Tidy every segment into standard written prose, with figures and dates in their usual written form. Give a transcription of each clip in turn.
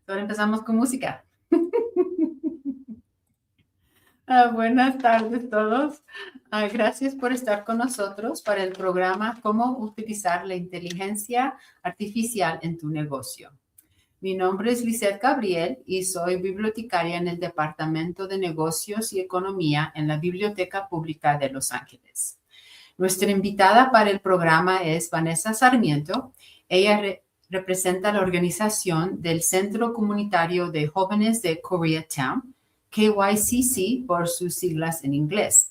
Ahora empezamos con música. Buenas tardes todos. Gracias por estar con nosotros para el programa Cómo utilizar la inteligencia artificial en tu negocio. Mi nombre es Lisette Gabriel y soy bibliotecaria en el Departamento de Negocios y Economía en la Biblioteca Pública de Los Ángeles. Nuestra invitada para el programa es Vanessa Sarmiento. Ella representa la organización del Centro Comunitario de Jóvenes de Koreatown, KYCC por sus siglas en inglés.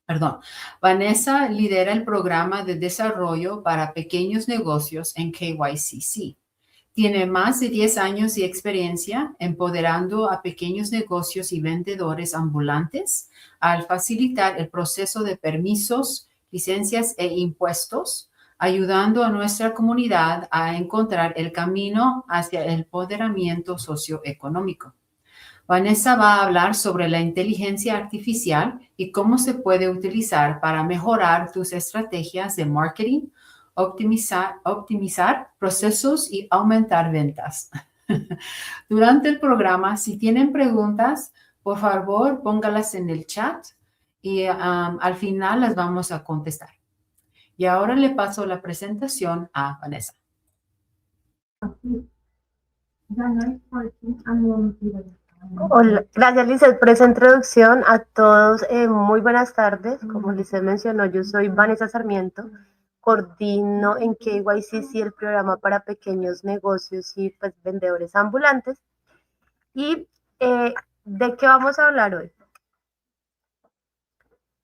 Perdón. Vanessa lidera el programa de desarrollo para pequeños negocios en KYCC. Tiene más de 10 años de experiencia empoderando a pequeños negocios y vendedores ambulantes al facilitar el proceso de permisos, licencias e impuestos, ayudando a nuestra comunidad a encontrar el camino hacia el empoderamiento socioeconómico. Vanessa va a hablar sobre la inteligencia artificial y cómo se puede utilizar para mejorar tus estrategias de marketing, optimizar procesos y aumentar ventas. Durante el programa, si tienen preguntas, por favor, póngalas en el chat y al final las vamos a contestar. Y ahora le paso la presentación a Vanessa. Hola, gracias Lisette por esa introducción. A todos, muy buenas tardes. Como Lisette mencionó, yo soy Vanessa Sarmiento, coordino en KYCC el programa para pequeños negocios y pues vendedores ambulantes. ¿Y de qué vamos a hablar hoy?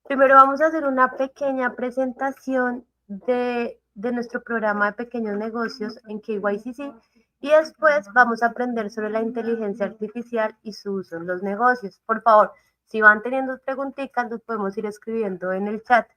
Primero vamos a hacer una pequeña presentación de nuestro programa de pequeños negocios en KYCC y después vamos a aprender sobre la inteligencia artificial y su uso en los negocios. Por favor, si van teniendo preguntitas, los podemos ir escribiendo en el chat.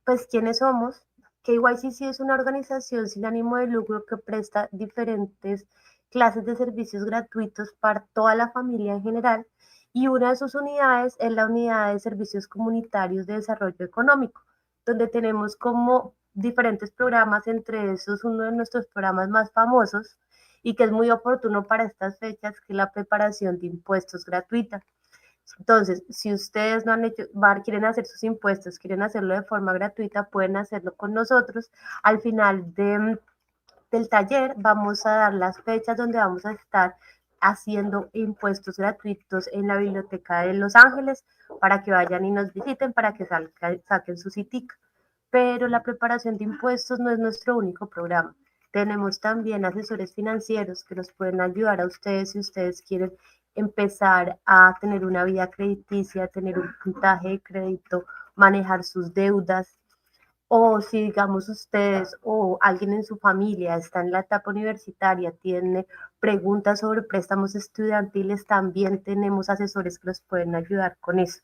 Pues, ¿quiénes somos? KYCC es una organización sin ánimo de lucro que presta diferentes clases de servicios gratuitos para toda la familia en general, y una de sus unidades es la unidad de servicios comunitarios de desarrollo económico, donde tenemos como diferentes programas, entre esos uno de nuestros programas más famosos y que es muy oportuno para estas fechas, que es la preparación de impuestos gratuita. Entonces, si ustedes no han hecho, quieren hacer sus impuestos, quieren hacerlo de forma gratuita, pueden hacerlo con nosotros. Al final del taller vamos a dar las fechas donde vamos a estar haciendo impuestos gratuitos en la Biblioteca de Los Ángeles para que vayan y nos visiten, para que saquen su citica. Pero la preparación de impuestos no es nuestro único programa. Tenemos también asesores financieros que nos pueden ayudar a ustedes si ustedes quieren empezar a tener una vida crediticia, tener un puntaje de crédito, manejar sus deudas, o si digamos ustedes o alguien en su familia está en la etapa universitaria, tiene preguntas sobre préstamos estudiantiles, también tenemos asesores que nos pueden ayudar con eso.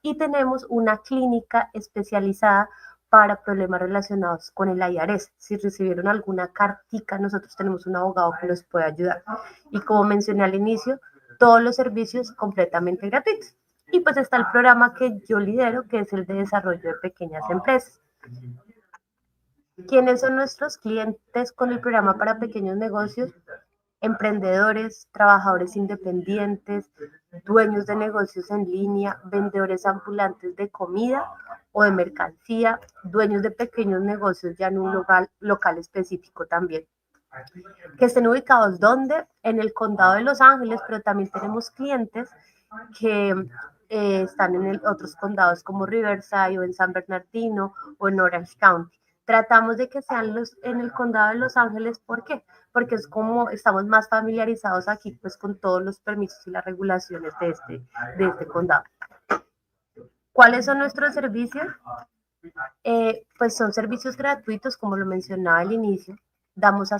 Y tenemos una clínica especializada para problemas relacionados con el IRS. Si recibieron alguna cartica, nosotros tenemos un abogado que los puede ayudar. Y como mencioné al inicio, todos los servicios completamente gratuitos. Y pues está el programa que yo lidero, que es el de desarrollo de pequeñas empresas. ¿Quiénes son nuestros clientes con el programa para pequeños negocios? Emprendedores, trabajadores independientes, dueños de negocios en línea, vendedores ambulantes de comida o de mercancía, dueños de pequeños negocios ya en un local específico también. Que estén ubicados ¿dónde? En el condado de Los Ángeles, pero también tenemos clientes que están en otros condados como Riverside o en San Bernardino o en Orange County. Tratamos de que sean en el condado de Los Ángeles, ¿por qué? Porque es como estamos más familiarizados aquí pues con todos los permisos y las regulaciones de este condado. ¿Cuáles son nuestros servicios? Pues son servicios gratuitos, como lo mencionaba al inicio. Damos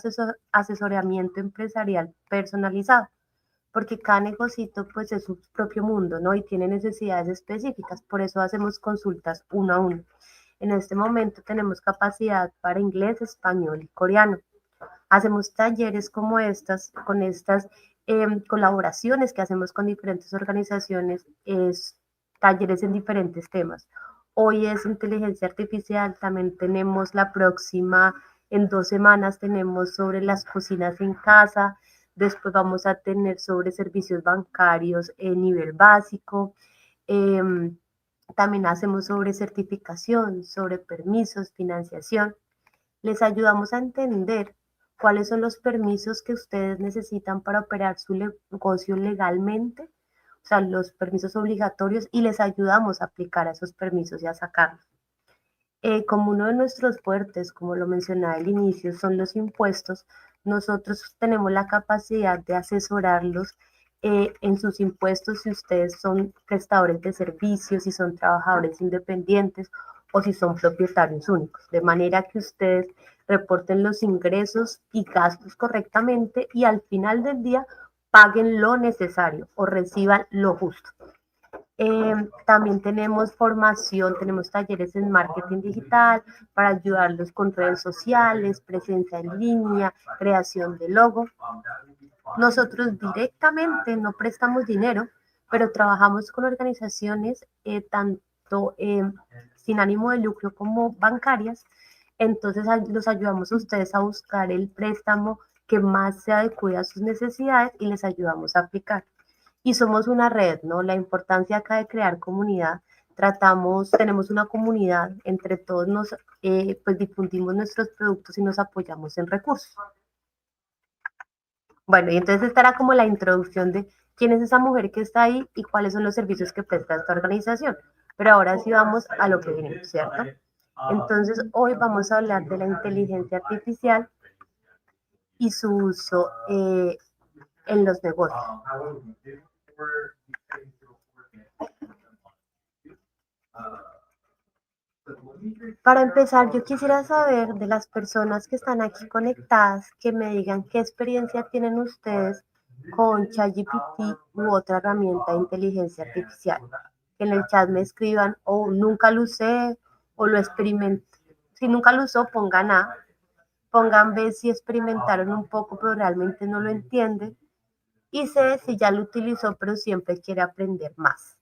asesoramiento empresarial personalizado, porque cada negocito pues es su propio mundo, ¿no? Y tiene necesidades específicas, por eso hacemos consultas uno a uno. En este momento tenemos capacidad para inglés, español y coreano. Hacemos talleres como con estas colaboraciones que hacemos con diferentes organizaciones, talleres en diferentes temas. Hoy es inteligencia artificial, también tenemos la próxima, en 2 semanas tenemos sobre las cocinas en casa, después vamos a tener sobre servicios bancarios en nivel básico, em, también hacemos sobre certificación, sobre permisos, financiación. Les ayudamos a entender cuáles son los permisos que ustedes necesitan para operar su negocio legalmente, o sea, los permisos obligatorios, y les ayudamos a aplicar a esos permisos y a sacarlos. Como uno de nuestros fuertes, como lo mencionaba al inicio, son los impuestos, nosotros tenemos la capacidad de asesorarlos en sus impuestos si ustedes son prestadores de servicios, si son trabajadores independientes o si son propietarios únicos, de manera que ustedes reporten los ingresos y gastos correctamente y al final del día paguen lo necesario o reciban lo justo. También tenemos formación, tenemos talleres en marketing digital para ayudarlos con redes sociales, presencia en línea, creación de logo. Nosotros directamente no prestamos dinero, pero trabajamos con organizaciones tanto sin ánimo de lucro como bancarias. Entonces los ayudamos a ustedes a buscar el préstamo que más se adecue a sus necesidades y les ayudamos a aplicar. Y somos una red, ¿no? La importancia acá de crear comunidad. Tenemos una comunidad, entre todos pues difundimos nuestros productos y nos apoyamos en recursos. Bueno, y entonces estará como la introducción de quién es esa mujer que está ahí y cuáles son los servicios que presta esta organización. Pero ahora sí vamos a lo que viene, ¿cierto? Entonces, hoy vamos a hablar de la inteligencia artificial y su uso en los negocios. Para empezar, yo quisiera saber de las personas que están aquí conectadas, que me digan qué experiencia tienen ustedes con ChatGPT u otra herramienta de inteligencia artificial. Que en el chat me escriban o nunca lo usé o lo experimenté. Si nunca lo usó, pongan B si experimentaron un poco pero realmente no lo entienden. Y C si ya lo utilizó pero siempre quiere aprender más.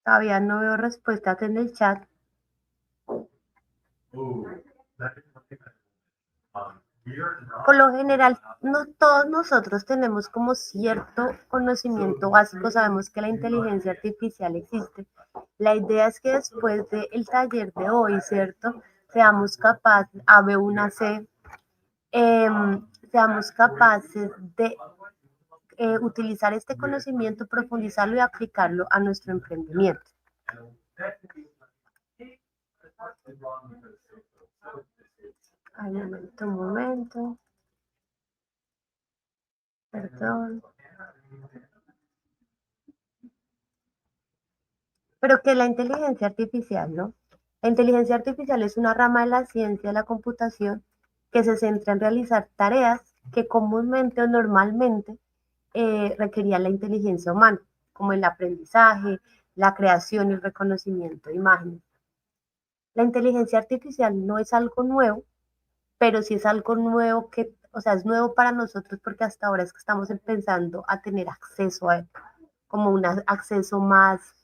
Todavía no veo respuestas en el chat. Por lo general, no todos nosotros tenemos como cierto conocimiento básico, sabemos que la inteligencia artificial existe. La idea es que después del taller de hoy, ¿cierto? Seamos capaces, a B1C, seamos capaces de utilizar este conocimiento, profundizarlo y aplicarlo a nuestro emprendimiento. Ay, un momento. Perdón. Pero que la inteligencia artificial, ¿no? La inteligencia artificial es una rama de la ciencia de la computación que se centra en realizar tareas que comúnmente o normalmente requerían la inteligencia humana, como el aprendizaje, la creación y el reconocimiento de imágenes. La inteligencia artificial no es algo nuevo, pero sí es algo nuevo que, o sea, es nuevo para nosotros porque hasta ahora es que estamos empezando a tener acceso a él, como un acceso más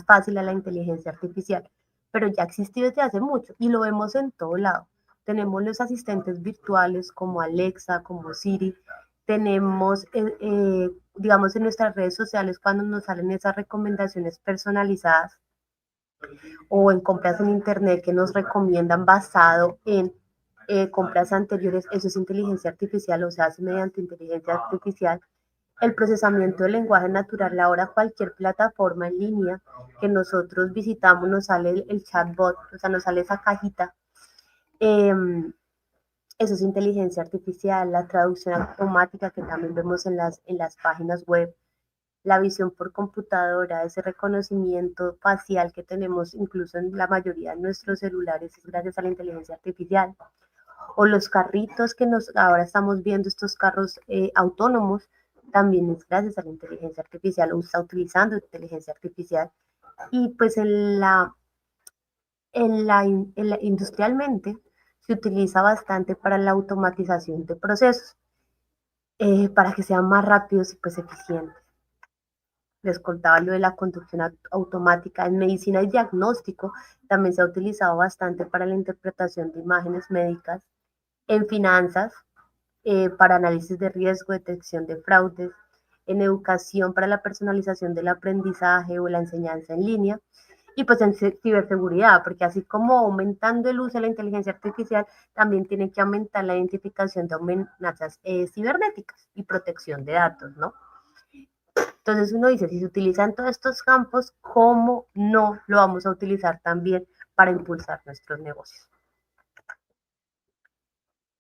fácil a la inteligencia artificial, pero ya existió desde hace mucho y lo vemos en todo lado. Tenemos los asistentes virtuales como Alexa, como Siri, tenemos, digamos, en nuestras redes sociales cuando nos salen esas recomendaciones personalizadas o en compras en internet que nos recomiendan basado en compras anteriores, eso es inteligencia artificial, o sea, hace mediante inteligencia artificial. El procesamiento del lenguaje natural, ahora cualquier plataforma en línea que nosotros visitamos nos sale el chatbot, o sea, nos sale esa cajita. Eso es inteligencia artificial, la traducción automática que también vemos en las páginas web, la visión por computadora, ese reconocimiento facial que tenemos incluso en la mayoría de nuestros celulares es gracias a la inteligencia artificial. O los carritos que ahora estamos viendo, estos carros autónomos, también es gracias a la inteligencia artificial o está utilizando inteligencia artificial. Y pues Industrialmente se utiliza bastante para la automatización de procesos, para que sean más rápidos y pues eficientes. Les contaba lo de la conducción automática. En medicina y diagnóstico también se ha utilizado bastante para la interpretación de imágenes médicas. En finanzas, para análisis de riesgo, detección de fraudes. En educación, para la personalización del aprendizaje o la enseñanza en línea. Y pues en ciberseguridad, porque así como aumentando el uso de la inteligencia artificial, también tiene que aumentar la identificación de amenazas cibernéticas y protección de datos, ¿no? Entonces uno dice, si se utilizan todos estos campos, ¿cómo no lo vamos a utilizar también para impulsar nuestros negocios?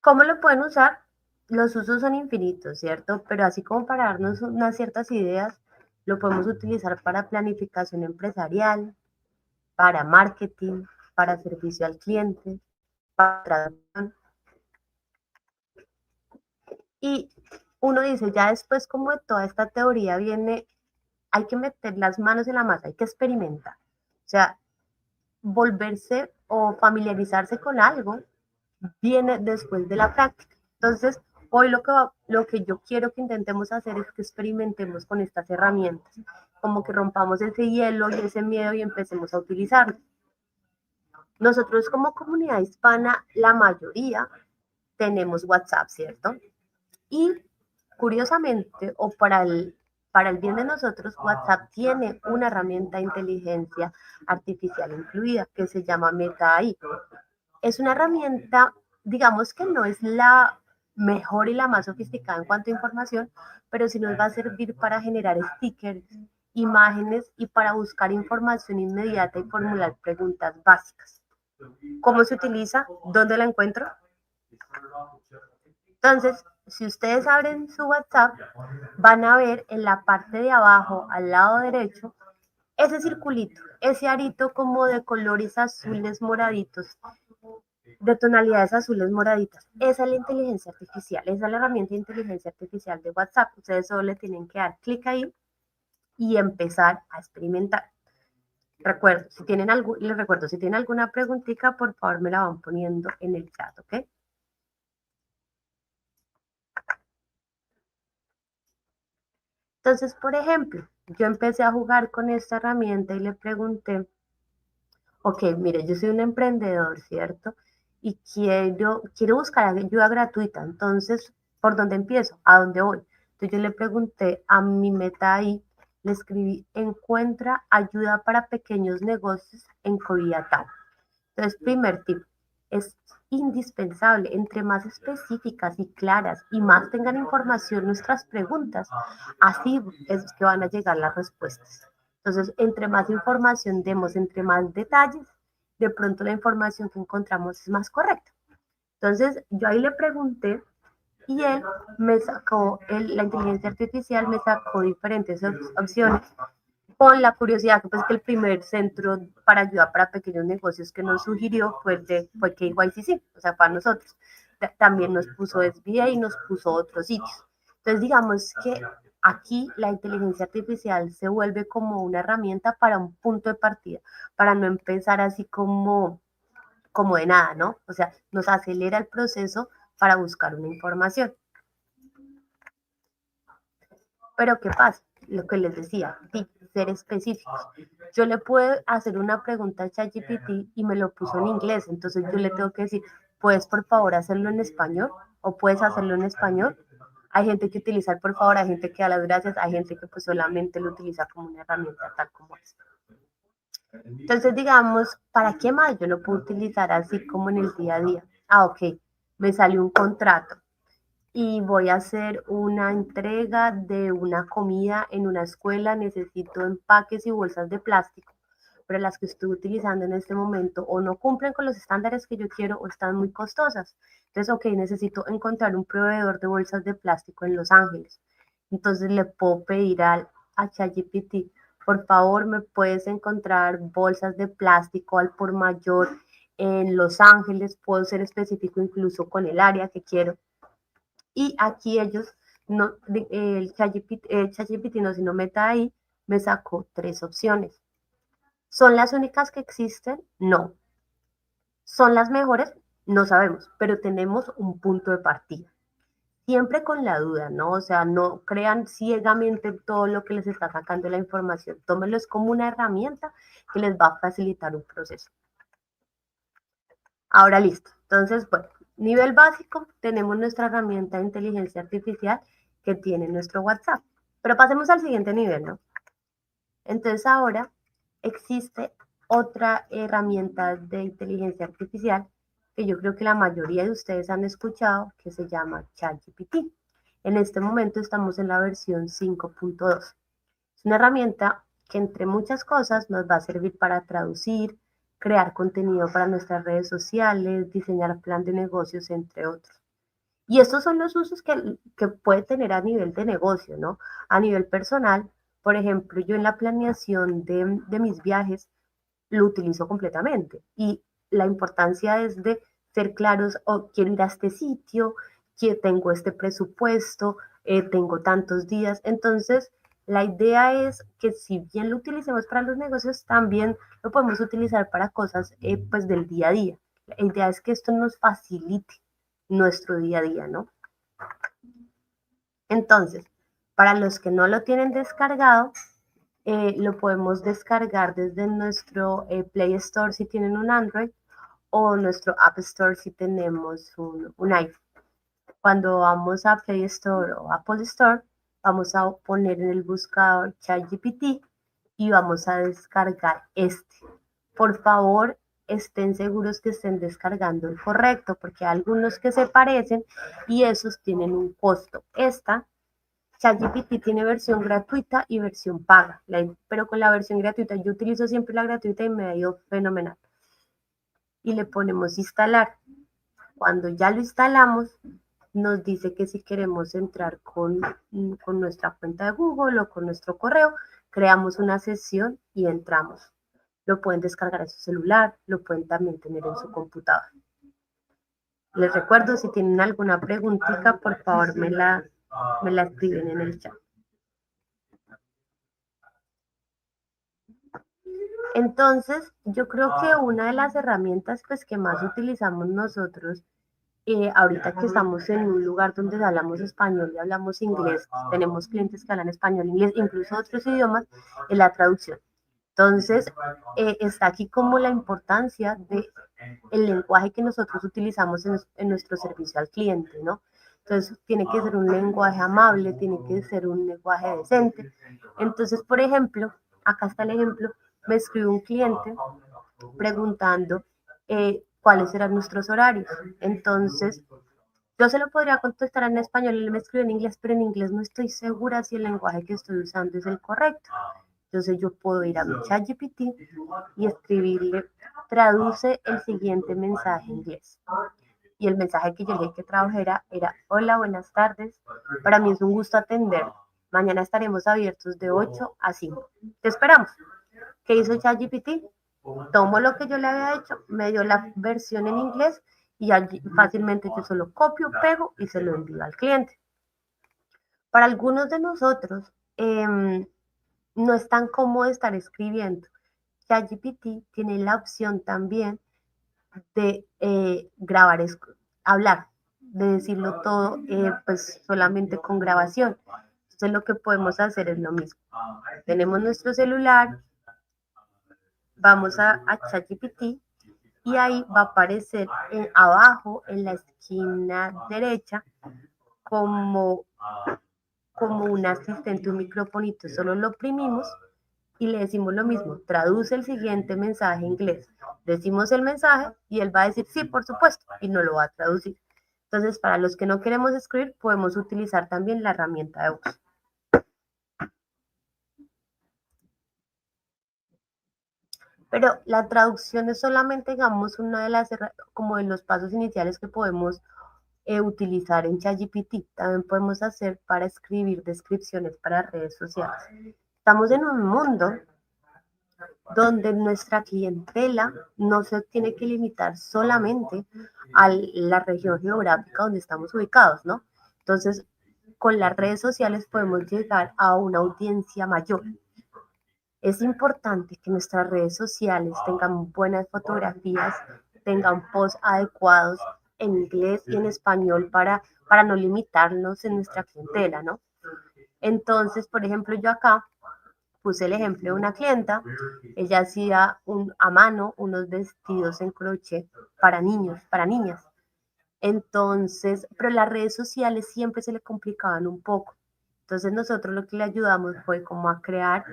¿Cómo lo pueden usar? Los usos son infinitos, ¿cierto? Pero así como para darnos unas ciertas ideas, lo podemos utilizar para planificación empresarial, para marketing, para servicio al cliente, para traducción. Y uno dice, ya después como de toda esta teoría viene, hay que meter las manos en la masa, hay que experimentar. O sea, volverse o familiarizarse con algo viene después de la práctica. Entonces, hoy lo que yo quiero que intentemos hacer es que experimentemos con estas herramientas, como que rompamos ese hielo y ese miedo y empecemos a utilizarlo. Nosotros como comunidad hispana, la mayoría tenemos WhatsApp, ¿cierto? Y curiosamente, o para el bien de nosotros, WhatsApp tiene una herramienta de inteligencia artificial incluida que se llama Meta AI. Es una herramienta, digamos que no es la mejor y la más sofisticada en cuanto a información, pero sí nos va a servir para generar stickers, imágenes y para buscar información inmediata y formular preguntas básicas. ¿Cómo se utiliza? ¿Dónde la encuentro? Entonces, si ustedes abren su WhatsApp, van a ver en la parte de abajo, al lado derecho, ese circulito, ese arito como de colores azules moraditos, de tonalidades azules moraditas. Esa es la inteligencia artificial, esa es la herramienta de inteligencia artificial de WhatsApp. Ustedes solo le tienen que dar clic ahí y empezar a experimentar. Les recuerdo, si tienen alguna preguntita, por favor me la van poniendo en el chat, ¿ok? Entonces, por ejemplo, yo empecé a jugar con esta herramienta y le pregunté, ok, mire, yo soy un emprendedor, ¿cierto? Y quiero buscar ayuda gratuita. Entonces, ¿por dónde empiezo? ¿A dónde voy? Entonces yo le pregunté a mi Meta ahí, le escribí, encuentra ayuda para pequeños negocios en Koreatown. Entonces, primer tip, es indispensable, entre más específicas y claras y más tengan información nuestras preguntas, así es que van a llegar las respuestas. Entonces, entre más información demos, entre más detalles, de pronto la información que encontramos es más correcta. Entonces, yo ahí le pregunté y él me sacó, la inteligencia artificial me sacó diferentes opciones con la curiosidad que, pues, que el primer centro para ayuda para pequeños negocios que nos sugirió fue KYCC, o sea, para nosotros. También nos puso SBA y nos puso otros sitios. Entonces, digamos que aquí la inteligencia artificial se vuelve como una herramienta para un punto de partida, para no empezar así como de nada, ¿no? O sea, nos acelera el proceso para buscar una información. Pero ¿qué pasa? Lo que les decía, ser específicos. Yo le puedo hacer una pregunta a ChatGPT y me lo puso en inglés, entonces yo le tengo que decir, ¿puedes por favor hacerlo en español? ¿O puedes hacerlo en español? Hay gente que utiliza el por favor, hay gente que da las gracias, hay gente que pues solamente lo utiliza como una herramienta tal como es. Entonces, digamos, ¿para qué más yo lo puedo utilizar así como en el día a día? Ah, ok, me salió un contrato y voy a hacer una entrega de una comida en una escuela, necesito empaques y bolsas de plástico, pero las que estoy utilizando en este momento o no cumplen con los estándares que yo quiero o están muy costosas. Entonces, ok, necesito encontrar un proveedor de bolsas de plástico en Los Ángeles. Entonces le puedo pedir a ChatGPT, por favor, me puedes encontrar bolsas de plástico al por mayor en Los Ángeles, puedo ser específico incluso con el área que quiero. Y aquí ellos, no, el ChatGPT no, sino Meta ahí, me sacó 3 opciones. ¿Son las únicas que existen? No. ¿Son las mejores? No sabemos, pero tenemos un punto de partida. Siempre con la duda, ¿no? O sea, no crean ciegamente todo lo que les está sacando la información. Tómenlo como una herramienta que les va a facilitar un proceso. Ahora listo. Entonces, bueno, nivel básico, tenemos nuestra herramienta de inteligencia artificial que tiene nuestro WhatsApp. Pero pasemos al siguiente nivel, ¿no? Entonces ahora existe otra herramienta de inteligencia artificial que yo creo que la mayoría de ustedes han escuchado, que se llama ChatGPT. En este momento estamos en la versión 5.2. Es una herramienta que entre muchas cosas nos va a servir para traducir, crear contenido para nuestras redes sociales, diseñar plan de negocios, entre otros. Y estos son los usos que puede tener a nivel de negocio, ¿no? A nivel personal, por ejemplo, yo en la planeación de mis viajes lo utilizo completamente. Y la importancia es de ser claros, oh, quiero ir a este sitio, que tengo este presupuesto, tengo tantos días. Entonces, la idea es que si bien lo utilicemos para los negocios, también lo podemos utilizar para cosas pues del día a día. La idea es que esto nos facilite nuestro día a día, ¿no? Entonces, para los que no lo tienen descargado, lo podemos descargar desde nuestro Play Store si tienen un Android o nuestro App Store si tenemos un iPhone. Cuando vamos a Play Store o Apple Store, vamos a poner en el buscador ChatGPT y vamos a descargar este. Por favor, estén seguros que estén descargando el correcto, porque hay algunos que se parecen y esos tienen un costo. Esta ChatGPT tiene versión gratuita y versión paga, pero con la versión gratuita yo utilizo siempre la gratuita y me ha ido fenomenal. Y le ponemos instalar. Cuando ya lo instalamos, nos dice que si queremos entrar con nuestra cuenta de Google o con nuestro correo, creamos una sesión y entramos. Lo pueden descargar en su celular, lo pueden también tener en su computador. Les recuerdo, si tienen alguna preguntita, por favor me la escriben en el chat. Entonces, yo creo que una de las herramientas pues, que más utilizamos nosotros, ahorita que estamos en un lugar donde hablamos español y hablamos inglés, tenemos clientes que hablan español, inglés, incluso otros idiomas, es la traducción. Entonces, está aquí como la importancia del lenguaje que nosotros utilizamos en nuestro servicio al cliente, ¿no? Entonces, tiene que ser un lenguaje amable, tiene que ser un lenguaje decente. Entonces, por ejemplo, acá está el ejemplo, me escribe un cliente preguntando cuáles eran nuestros horarios. Entonces, yo se lo podría contestar en español, él me escribe en inglés, pero en inglés no estoy segura si el lenguaje que estoy usando es el correcto. Entonces yo puedo ir a mi ChatGPT y escribirle, traduce el siguiente mensaje en inglés. Y el mensaje que yo le dije que tradujera era, hola, buenas tardes, para mí es un gusto atender. Mañana estaremos abiertos de 8 a 5. Te esperamos. ¿Qué hizo ChatGPT? Tomo lo que yo le había hecho, me dio la versión en inglés y allí fácilmente yo solo copio, pego y se lo envío al cliente. Para algunos de nosotros no es tan cómodo estar escribiendo. ChatGPT tiene la opción también de grabar, hablar, de decirlo todo pues solamente con grabación. Entonces lo que podemos hacer es lo mismo. Tenemos nuestro celular, vamos a ChatGPT y ahí va a aparecer abajo en la esquina derecha como un asistente, un microfonito. Solo lo oprimimos y le decimos lo mismo, traduce el siguiente mensaje en inglés. Decimos el mensaje y él va a decir sí, por supuesto, y no lo va a traducir. Entonces, para los que no queremos escribir, podemos utilizar también la herramienta de voz. Pero la traducción es solamente, digamos, una de las, como de los pasos iniciales que podemos utilizar en ChatGPT. También podemos hacer para escribir descripciones para redes sociales. Estamos en un mundo donde nuestra clientela no se tiene que limitar solamente a la región geográfica donde estamos ubicados, ¿no? Entonces, con las redes sociales podemos llegar a una audiencia mayor. Es importante que nuestras redes sociales tengan buenas fotografías tengan posts adecuados en inglés y en español para no limitarnos en nuestra clientela, ¿no? Entonces, por ejemplo, yo acá puse el ejemplo de una clienta, ella hacía a mano unos vestidos en crochet para niños, para niñas. Entonces, pero las redes sociales siempre se le complicaban un poco. Entonces nosotros lo que le ayudamos fue como a crear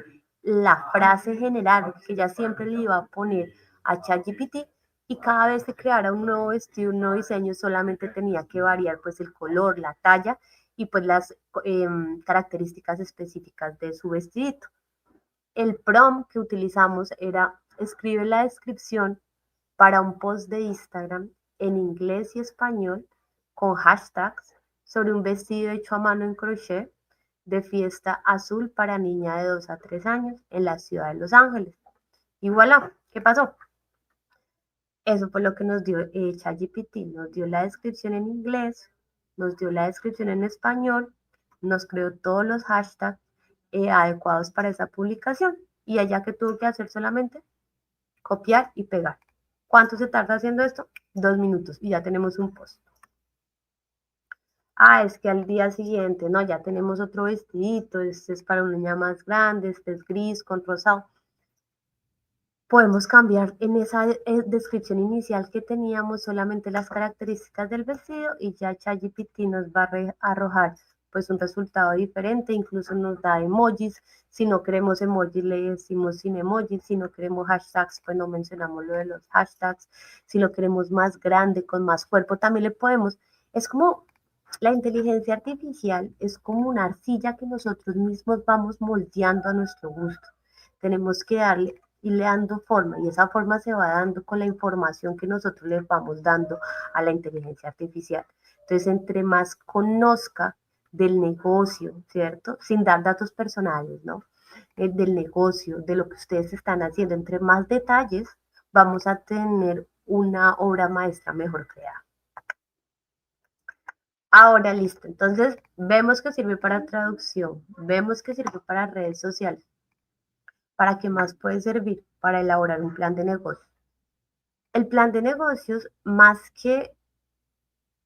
la frase general que ella siempre le iba a poner a ChatGPT y cada vez que creara un nuevo vestido, un nuevo diseño, solamente tenía que variar pues el color, la talla y pues las características específicas de su vestidito. El prompt que utilizamos era escribe la descripción para un post de Instagram en inglés y español con hashtags sobre un vestido hecho a mano en crochet de fiesta azul para niña de 2 a 3 años en la ciudad de Los Ángeles. Y voilà, ¿qué pasó? Eso fue lo que nos dio ChatGPT, nos dio la descripción en inglés, nos dio la descripción en español, nos creó todos los hashtags adecuados para esa publicación y allá que tuvo que hacer solamente copiar y pegar. ¿Cuánto se tarda haciendo esto? 2 minutos y ya tenemos un post. Es que al día siguiente, no, ya tenemos otro vestidito, este es para una niña más grande, este es gris con rosado. Podemos cambiar en esa descripción inicial que teníamos solamente las características del vestido y ya ChatGPT nos va a arrojar pues un resultado diferente, incluso nos da emojis, si no queremos emojis le decimos sin emojis, si no queremos hashtags pues no mencionamos lo de los hashtags, si lo queremos más grande, con más cuerpo, también le podemos, es como la inteligencia artificial, es como una arcilla que nosotros mismos vamos moldeando a nuestro gusto, tenemos que darle irle dando forma y esa forma se va dando con la información que nosotros le vamos dando a la inteligencia artificial. Entonces, entre más conozca del negocio, ¿cierto? Sin dar datos personales, ¿no? Del negocio, de lo que ustedes están haciendo, entre más detalles, vamos a tener una obra maestra mejor creada. Ahora, listo. Entonces, vemos que sirve para traducción, vemos que sirve para redes sociales. ¿Para qué más puede servir? Para elaborar un plan de negocios. El plan de negocios, más que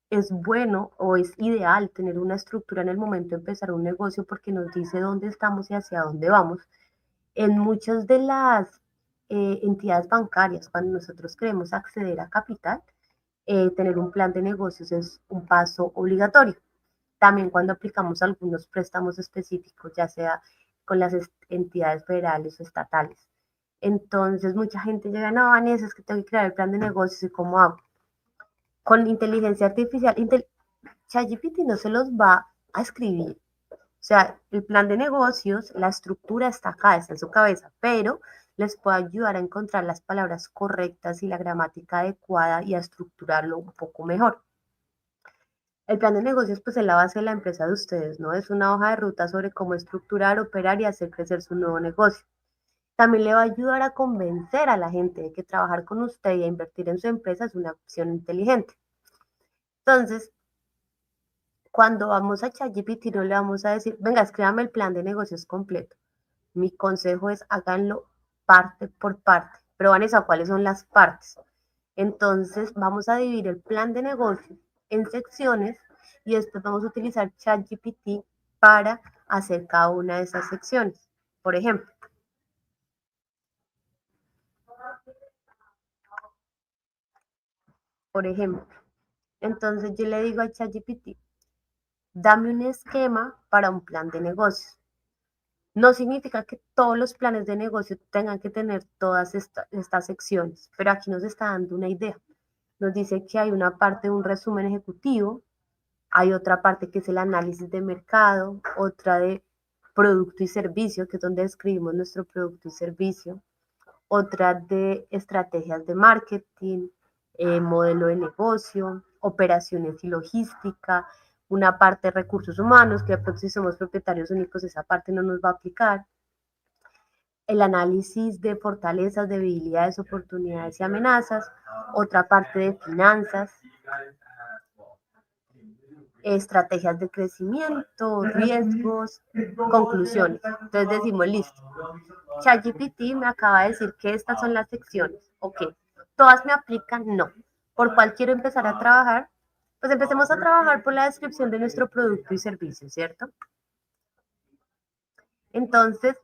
es bueno o es ideal tener una estructura en el momento de empezar un negocio porque nos dice dónde estamos y hacia dónde vamos. En muchas de las entidades bancarias, cuando nosotros queremos acceder a capital, tener un plan de negocios es un paso obligatorio. También cuando aplicamos algunos préstamos específicos, ya sea con las entidades federales o estatales. Entonces, mucha gente llega, no, Vanessa, es que tengo que crear el plan de negocios y cómo hago. Con inteligencia artificial, ChatGPT no se los va a escribir. O sea, el plan de negocios, la estructura está acá, está en su cabeza, pero les puede ayudar a encontrar las palabras correctas y la gramática adecuada y a estructurarlo un poco mejor. El plan de negocios, pues, es la base de la empresa de ustedes, ¿no? Es una hoja de ruta sobre cómo estructurar, operar y hacer crecer su nuevo negocio. También le va a ayudar a convencer a la gente de que trabajar con usted y a invertir en su empresa es una opción inteligente. Entonces, cuando vamos a ChatGPT no le vamos a decir, venga, escríbame el plan de negocios completo. Mi consejo es háganlo parte por parte. Pero Vanessa, ¿cuáles son las partes? Entonces, vamos a dividir el plan de negocios en secciones y después vamos a utilizar ChatGPT para hacer cada una de esas secciones. Por ejemplo, entonces yo le digo a ChatGPT, dame un esquema para un plan de negocios. No significa que todos los planes de negocio tengan que tener todas estas secciones, pero aquí nos está dando una idea. Nos dice que hay una parte de un resumen ejecutivo, hay otra parte que es el análisis de mercado, otra de producto y servicio, que es donde escribimos nuestro producto y servicio, otra de estrategias de marketing, modelo de negocio, operaciones y logística, una parte de recursos humanos, que si somos propietarios únicos esa parte no nos va a aplicar, el análisis de fortalezas, debilidades, oportunidades y amenazas, otra parte de finanzas, estrategias de crecimiento, riesgos, conclusiones. Entonces decimos, listo, ChatGPT me acaba de decir que estas son las secciones. Ok, ¿Todas me aplican? No. ¿Por cuál quiero empezar a trabajar? Pues empecemos a trabajar por la descripción de nuestro producto y servicio, ¿cierto? Entonces,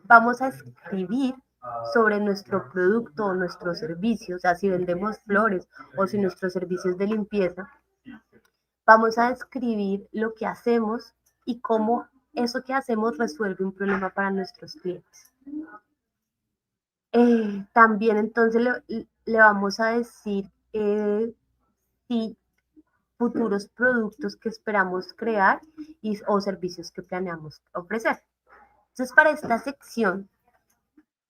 vamos a escribir sobre nuestro producto o nuestro servicio, o sea, si vendemos flores o si nuestro servicio es de limpieza, vamos a describir lo que hacemos y cómo eso que hacemos resuelve un problema para nuestros clientes. También entonces le vamos a decir si futuros productos que esperamos crear o servicios que planeamos ofrecer. Entonces, para esta sección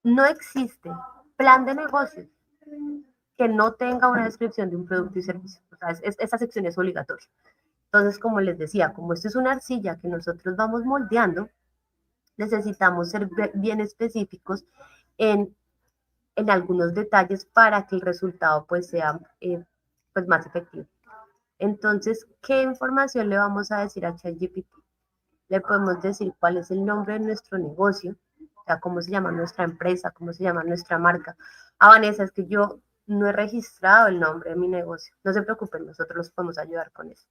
no existe plan de negocio que no tenga una descripción de un producto y servicio. O sea, esa sección es obligatoria. Entonces, como les decía, como esto es una arcilla que nosotros vamos moldeando, necesitamos ser bien específicos en algunos detalles para que el resultado pues sea pues más efectivo. Entonces, ¿qué información le vamos a decir a ChatGPT? Le podemos decir cuál es el nombre de nuestro negocio, o sea, cómo se llama nuestra empresa, cómo se llama nuestra marca. Ah, Vanessa, es que yo no he registrado el nombre de mi negocio. No se preocupen, nosotros los podemos ayudar con eso.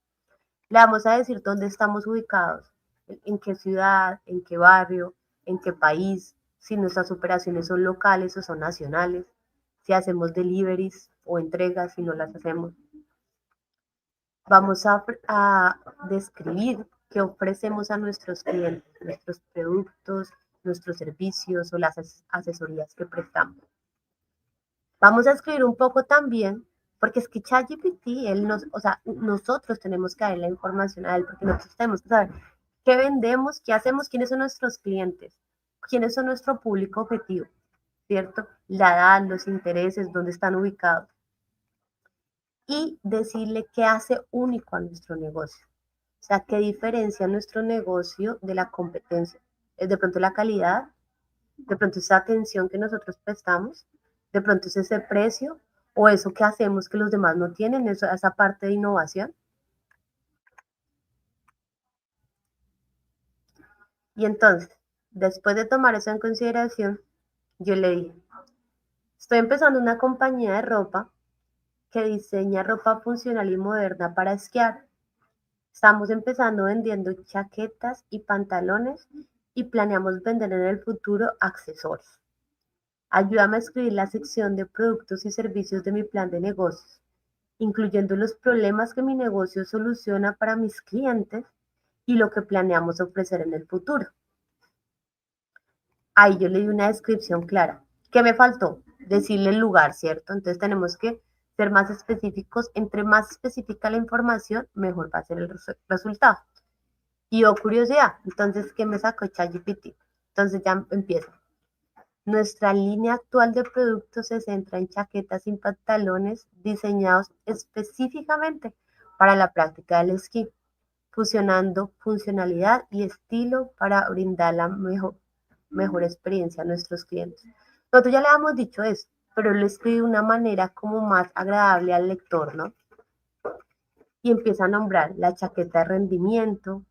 Le vamos a decir dónde estamos ubicados, en qué ciudad, en qué barrio, en qué país, si nuestras operaciones son locales o son nacionales, si hacemos deliveries o entregas, si no las hacemos. Vamos a describir qué ofrecemos a nuestros clientes, nuestros productos, nuestros servicios o las asesorías que prestamos. Vamos a escribir un poco también, porque es que ChatGPT, o sea, nosotros tenemos que darle la información a él, porque nosotros tenemos que saber qué vendemos, qué hacemos, quiénes son nuestros clientes, quiénes son nuestro público objetivo, ¿cierto? La edad, los intereses, dónde están ubicados. Y decirle qué hace único a nuestro negocio. O sea, qué diferencia nuestro negocio de la competencia. Es de pronto la calidad, de pronto esa atención que nosotros prestamos, de pronto es ese precio o eso que hacemos que los demás no tienen, esa parte de innovación. Y entonces, después de tomar eso en consideración, yo le dije, estoy empezando una compañía de ropa que diseña ropa funcional y moderna para esquiar. Estamos empezando vendiendo chaquetas y pantalones y planeamos vender en el futuro accesorios. Ayúdame a escribir la sección de productos y servicios de mi plan de negocios, incluyendo los problemas que mi negocio soluciona para mis clientes y lo que planeamos ofrecer en el futuro. Ahí yo le di una descripción clara. ¿Qué me faltó? Decirle el lugar, ¿cierto? Entonces tenemos que ser más específicos. Entre más específica la información, mejor va a ser el resultado. Y curiosidad, entonces, ¿qué me sacó ChatGPT? Entonces ya empiezo. Nuestra línea actual de productos se centra en chaquetas y pantalones diseñados específicamente para la práctica del esquí, fusionando funcionalidad y estilo para brindar la mejor experiencia a nuestros clientes. Nosotros ya le habíamos dicho eso, pero lo escribe de una manera como más agradable al lector, ¿no? Y empieza a nombrar la chaqueta de rendimiento,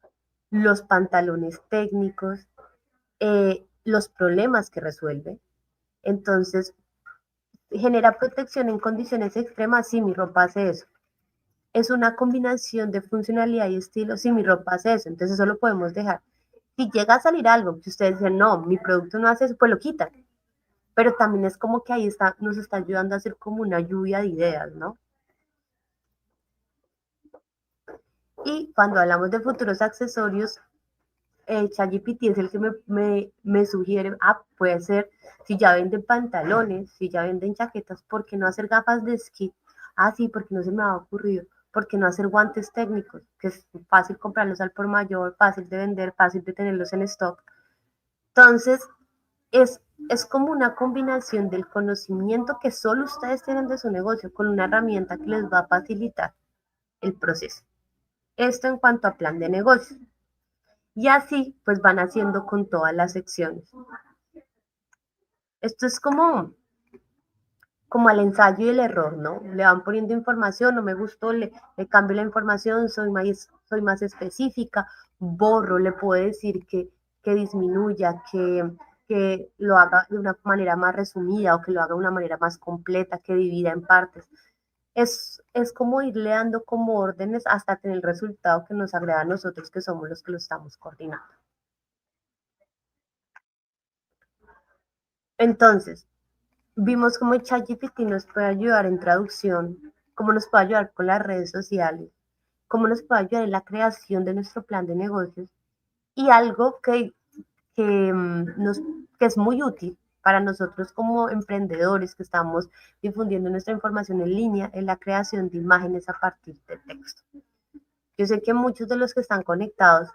los pantalones técnicos, los problemas que resuelve. Entonces, genera protección en condiciones extremas. Sí, mi ropa hace eso. Es una combinación de funcionalidad y estilo. Sí, mi ropa hace eso. Entonces, eso lo podemos dejar. Si llega a salir algo que ustedes dicen, no, mi producto no hace eso, pues lo quitan. Pero también es como que ahí está, nos está ayudando a hacer como una lluvia de ideas, ¿no? Y cuando hablamos de futuros accesorios, ChatGPT es el que me sugiere, puede ser, si ya venden pantalones, si ya venden chaquetas, ¿por qué no hacer gafas de esquí? Ah, sí, porque no se me ha ocurrido. ¿Por qué no hacer guantes técnicos? Que es fácil comprarlos al por mayor, fácil de vender, fácil de tenerlos en stock. Entonces, es como una combinación del conocimiento que solo ustedes tienen de su negocio con una herramienta que les va a facilitar el proceso. Esto en cuanto a plan de negocio. Y así, pues van haciendo con todas las secciones. Esto es como el ensayo y el error, ¿no? Le van poniendo información, no me gustó, le cambio la información, soy más específica, borro, le puedo decir que disminuya, que que lo haga de una manera más resumida o que lo haga de una manera más completa, que divida en partes. Es como irle dando como órdenes hasta tener el resultado que nos agrada a nosotros, que somos los que lo estamos coordinando. Entonces, vimos cómo ChatGPT nos puede ayudar en traducción, cómo nos puede ayudar con las redes sociales, cómo nos puede ayudar en la creación de nuestro plan de negocios y algo que, nos, que es muy útil para nosotros como emprendedores que estamos difundiendo nuestra información en línea es la creación de imágenes a partir de texto. Yo sé que muchos de los que están conectados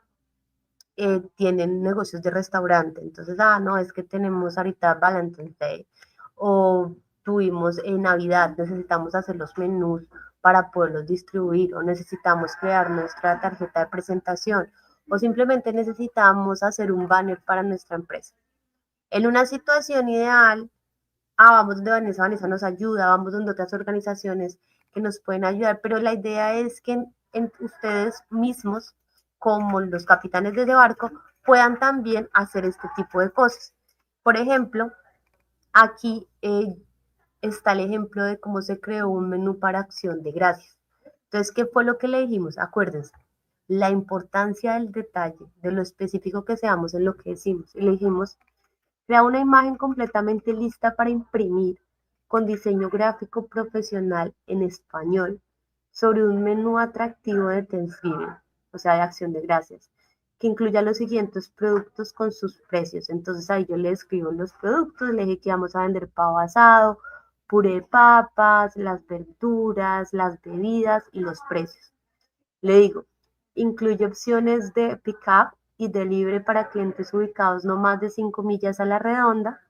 tienen negocios de restaurante, entonces, no, es que tenemos ahorita Valentine's Day o tuvimos en Navidad, necesitamos hacer los menús para poderlos distribuir o necesitamos crear nuestra tarjeta de presentación o simplemente necesitamos hacer un banner para nuestra empresa. En una situación ideal, vamos donde Vanessa, Vanessa nos ayuda, vamos donde otras organizaciones que nos pueden ayudar, pero la idea es que en ustedes mismos, como los capitanes de ese barco, puedan también hacer este tipo de cosas. Por ejemplo, aquí está el ejemplo de cómo se creó un menú para acción de gracias. Entonces, ¿qué fue lo que le dijimos? Acuérdense, la importancia del detalle, de lo específico que seamos en lo que decimos. Y le dijimos, crea una imagen completamente lista para imprimir con diseño gráfico profesional en español sobre un menú atractivo de Thanksgiving, o sea, de acción de gracias, que incluya los siguientes productos con sus precios. Entonces ahí yo le escribo los productos, le dije que íbamos a vender pavo asado, puré de papas, las verduras, las bebidas y los precios. Le digo, incluye opciones de pick-up y delivery para clientes ubicados no más de 5 millas a la redonda,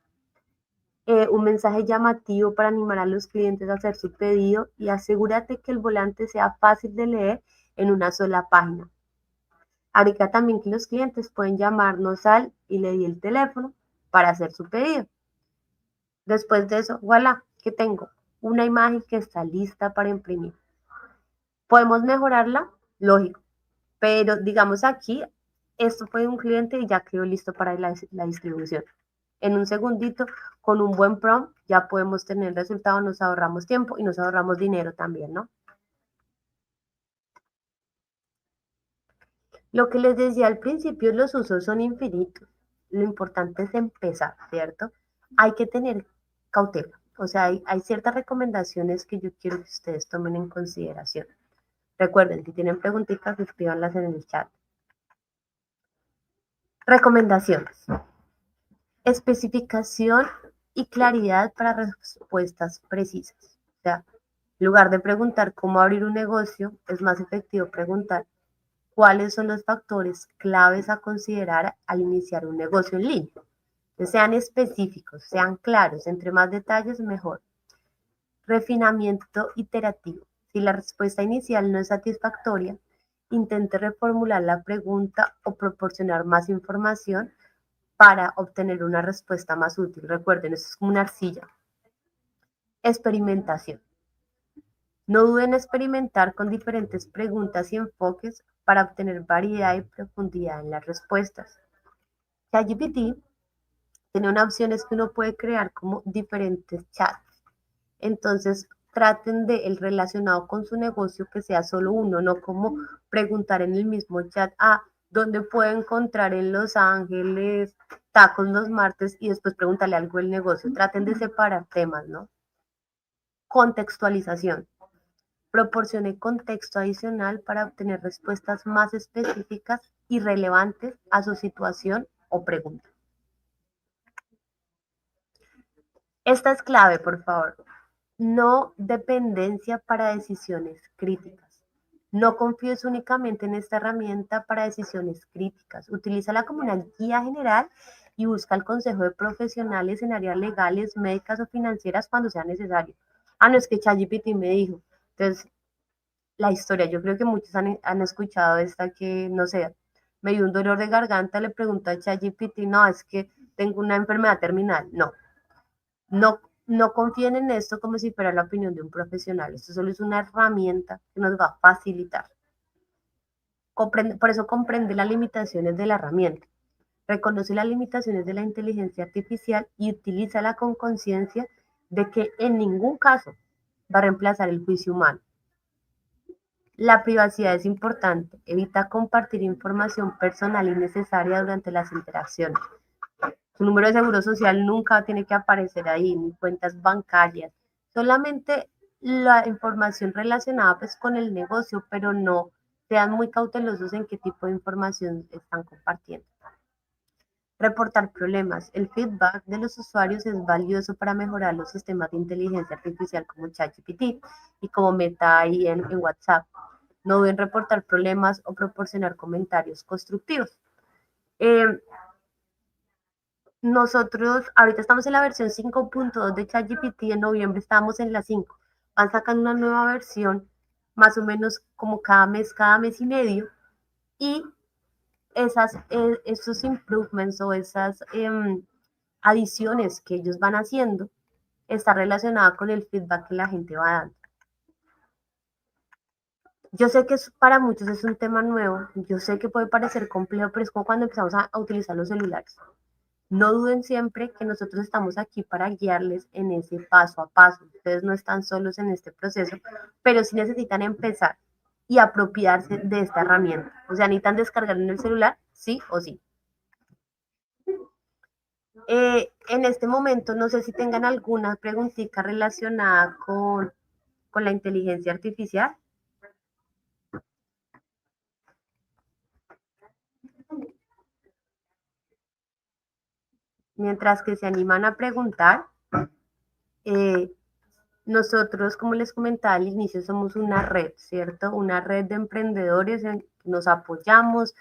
un mensaje llamativo para animar a los clientes a hacer su pedido y asegúrate que el volante sea fácil de leer en una sola página. Ahorita también que los clientes pueden llamarnos y le di el teléfono para hacer su pedido. Después de eso, voilà, que tengo una imagen que está lista para imprimir. ¿Podemos mejorarla? Lógico. Pero digamos aquí, esto fue un cliente y ya quedó listo para la distribución. En un segundito, con un buen prompt, ya podemos tener el resultado, nos ahorramos tiempo y nos ahorramos dinero también, ¿no? Lo que les decía al principio, los usos son infinitos. Lo importante es empezar, ¿cierto? Hay que tener cautela. O sea, hay ciertas recomendaciones que yo quiero que ustedes tomen en consideración. Recuerden, si tienen preguntitas, escríbanlas en el chat. Recomendaciones. Especificación y claridad para respuestas precisas. O sea, en lugar de preguntar cómo abrir un negocio, es más efectivo preguntar cuáles son los factores claves a considerar al iniciar un negocio en línea. Que sean específicos, sean claros, entre más detalles mejor. Refinamiento iterativo. Si la respuesta inicial no es satisfactoria, intente reformular la pregunta o proporcionar más información para obtener una respuesta más útil. Recuerden, esto es como una arcilla. Experimentación. No duden en experimentar con diferentes preguntas y enfoques para obtener variedad y profundidad en las respuestas. ChatGPT tiene una opción es que uno puede crear como diferentes chats. Entonces, traten de el relacionado con su negocio que sea solo uno, no como preguntar en el mismo chat, ¿dónde puedo encontrar en Los Ángeles tacos los martes? Y después preguntarle algo del negocio. Traten de separar temas, ¿no? Contextualización. Proporcione contexto adicional para obtener respuestas más específicas y relevantes a su situación o pregunta. Esta es clave, por favor. No dependencia para decisiones críticas. No confíes únicamente en esta herramienta para decisiones críticas. Utilízala como una guía general y busca el consejo de profesionales en áreas legales, médicas o financieras cuando sea necesario. No es que ChatGPT me dijo. Entonces, la historia, yo creo que muchos han escuchado esta que, no sé, me dio un dolor de garganta, le pregunto a ChatGPT, no, es que tengo una enfermedad terminal. No confíen en esto como si fuera la opinión de un profesional. Esto solo es una herramienta que nos va a facilitar. Por eso comprende las limitaciones de la herramienta. Reconoce las limitaciones de la inteligencia artificial y utilízala con conciencia de que en ningún caso va a reemplazar el juicio humano. La privacidad es importante. Evita compartir información personal innecesaria durante las interacciones. Su número de seguro social nunca tiene que aparecer ahí, ni cuentas bancarias. Solamente la información relacionada pues con el negocio, pero no sean muy cautelosos en qué tipo de información están compartiendo. Reportar problemas. El feedback de los usuarios es valioso para mejorar los sistemas de inteligencia artificial como ChatGPT y como Meta ahí en WhatsApp. No deben reportar problemas o proporcionar comentarios constructivos. Nosotros ahorita estamos en la versión 5.2 de ChatGPT, en noviembre estábamos en la 5. Van sacando una nueva versión más o menos como cada mes y medio, y esos improvements o esas adiciones que ellos van haciendo está relacionada con el feedback que la gente va dando. Yo sé que para muchos es un tema nuevo, yo sé que puede parecer complejo, pero es como cuando empezamos a utilizar los celulares. No duden siempre que nosotros estamos aquí para guiarles en ese paso a paso. Ustedes no están solos en este proceso, pero sí necesitan empezar y apropiarse de esta herramienta. O sea, necesitan descargar en el celular, sí o sí. En este momento, no sé si tengan alguna preguntita relacionada con la inteligencia artificial. Mientras que se animan a preguntar, nosotros, como les comentaba al inicio, somos una red, ¿cierto? Una red de emprendedores, nos apoyamos,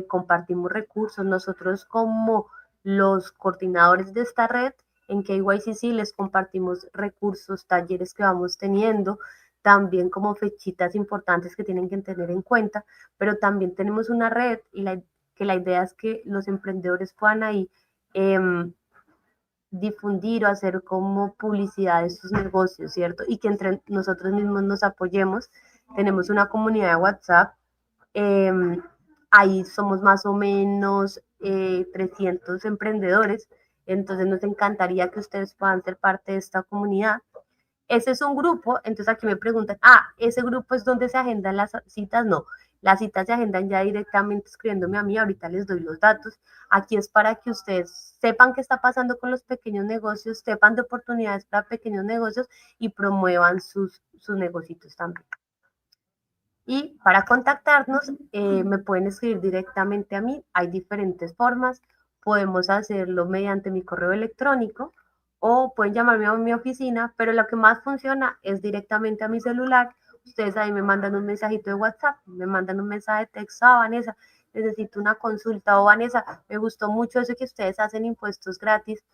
compartimos recursos. Nosotros como los coordinadores de esta red en KYCC les compartimos recursos, talleres que vamos teniendo, también como fechitas importantes que tienen que tener en cuenta, pero también tenemos una red y la idea es que los emprendedores puedan ahí difundir o hacer como publicidad de sus negocios, ¿cierto? Y que entre nosotros mismos nos apoyemos. Tenemos una comunidad de WhatsApp, eh, ahí somos más o menos 300 emprendedores, entonces nos encantaría que ustedes puedan ser parte de esta comunidad. Ese es un grupo, entonces aquí me preguntan, ese grupo es donde se agendan las citas. No, las citas se agendan ya directamente escribiéndome a mí, ahorita les doy los datos. Aquí es para que ustedes sepan qué está pasando con los pequeños negocios, sepan de oportunidades para pequeños negocios y promuevan sus negocios también. Y para contactarnos, me pueden escribir directamente a mí, hay diferentes formas, podemos hacerlo mediante mi correo electrónico, o pueden llamarme a mi oficina, pero lo que más funciona es directamente a mi celular. Ustedes ahí me mandan un mensajito de WhatsApp, me mandan un mensaje de texto, Vanessa, necesito una consulta, o Vanessa, me gustó mucho eso que ustedes hacen impuestos gratis,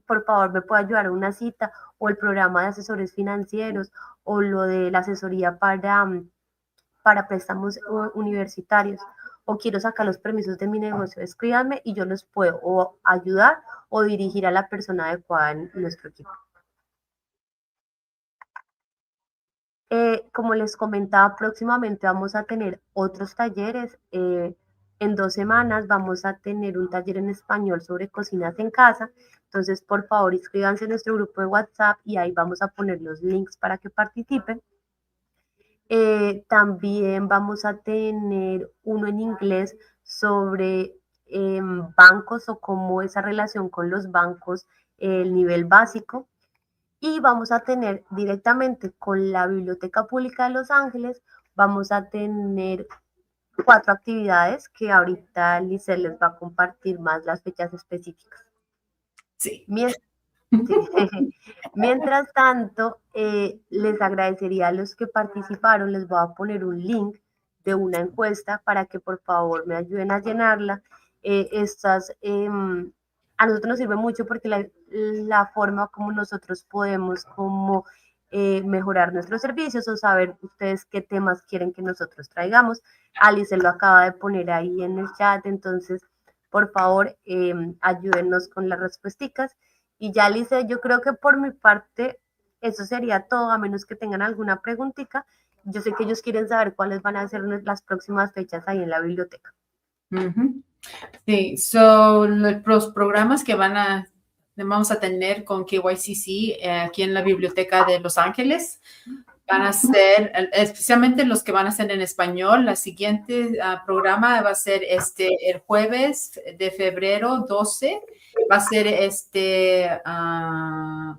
por favor me puede ayudar a una cita, o el programa de asesores financieros, o lo de la asesoría para préstamos universitarios, o quiero sacar los permisos de mi negocio. Escríbanme y yo los puedo o ayudar o dirigir a la persona adecuada en nuestro equipo. Como les comentaba, próximamente vamos a tener otros talleres. En 2 semanas vamos a tener un taller en español sobre cocinas en casa. Entonces, por favor, inscríbanse en nuestro grupo de WhatsApp y ahí vamos a poner los links para que participen. También vamos a tener uno en inglés sobre bancos o cómo esa relación con los bancos, el nivel básico. Y vamos a tener directamente con la Biblioteca Pública de Los Ángeles, vamos a tener 4 actividades que ahorita Lice les va a compartir más las fechas específicas. Sí. Mientras tanto, les agradecería a los que participaron, les voy a poner un link de una encuesta para que por favor me ayuden a llenarla. A nosotros nos sirve mucho porque la forma como nosotros podemos como mejorar nuestros servicios o saber ustedes qué temas quieren que nosotros traigamos. Alice lo acaba de poner ahí en el chat, entonces por favor ayúdenos con las respuestas. Y ya, Lice, yo creo que por mi parte eso sería todo, a menos que tengan alguna preguntita. Yo sé que ellos quieren saber cuáles van a ser las próximas fechas ahí en la biblioteca. Sí, los programas que vamos a tener con KYCC aquí en la Biblioteca de Los Ángeles van a ser, especialmente los que van a ser en español. La siguiente programa va a ser el jueves de febrero 12. Va a ser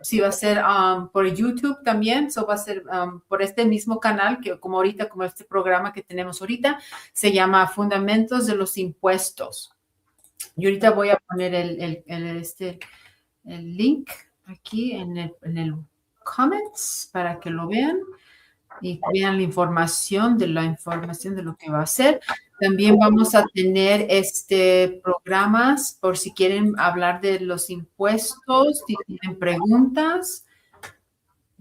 sí, va a ser por YouTube también. Va a ser por este mismo canal que como ahorita, como este programa que tenemos ahorita, se llama Fundamentos de los Impuestos. Y ahorita voy a poner el link aquí en el comments para que lo vean y vean la información de lo que va a hacer. También vamos a tener programas por si quieren hablar de los impuestos, si tienen preguntas.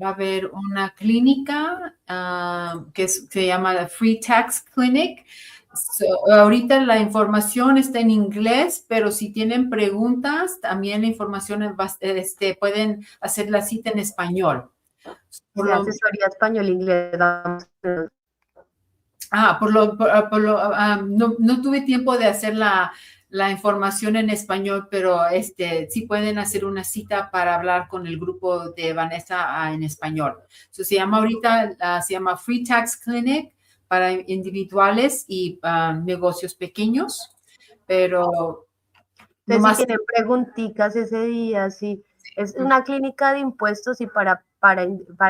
Va a haber una clínica que se llama la Free Tax Clinic. Ahorita la información está en inglés, pero si tienen preguntas, también la información pueden hacer la cita en español. Por la asesoría español-inglés. No tuve tiempo de hacer la información en español, pero sí pueden hacer una cita para hablar con el grupo de Vanessa en español. Se llama ahorita, se llama Free Tax Clinic para individuales y negocios pequeños, pero Entonces, si tienen preguntitas ese día, sí, es una clínica de impuestos y para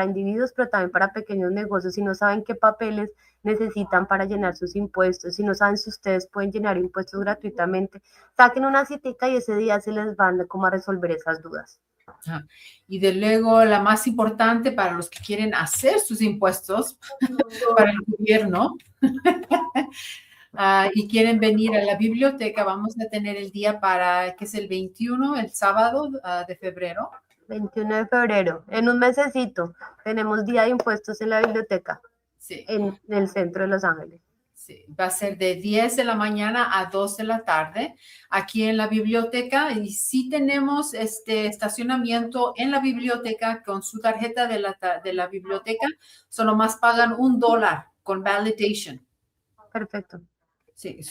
individuos, pero también para pequeños negocios. Si no saben qué papeles necesitan para llenar sus impuestos, si no saben si ustedes pueden llenar impuestos gratuitamente, saquen una citica y ese día se les van como a resolver esas dudas. Y de luego, la más importante para los que quieren hacer sus impuestos para el gobierno y quieren venir a la biblioteca, vamos a tener el día que es el 21, el sábado de febrero. 21 de febrero, en un mesecito, tenemos día de impuestos en la biblioteca, sí, en el centro de Los Ángeles. Sí, va a ser de 10 de la mañana a 2 de la tarde aquí en la biblioteca y sí tenemos estacionamiento en la biblioteca con su tarjeta de la biblioteca, solo más pagan $1 con validation. Perfecto. Sí,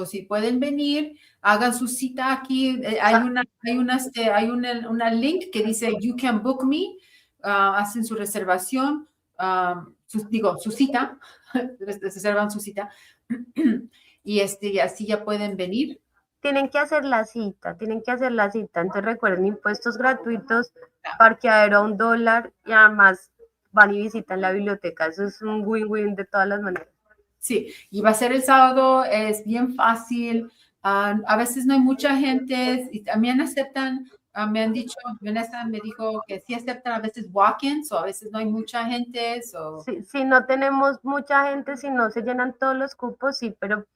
si pueden venir, hagan su cita aquí. Hay una link que dice You can book me. Hacen su reservación, su cita, reservan su cita y así ya pueden venir. Tienen que hacer la cita. Entonces recuerden, impuestos gratuitos, parqueadero a $1 y además van y visitan la biblioteca. Eso es un win-win de todas las maneras. Sí, y va a ser el sábado, es bien fácil. A veces no hay mucha gente y también aceptan, me han dicho, Vanessa me dijo que sí aceptan a veces walk-ins o a veces no hay mucha gente. Sí, si no tenemos mucha gente, si no se llenan todos los cupos, sí, pero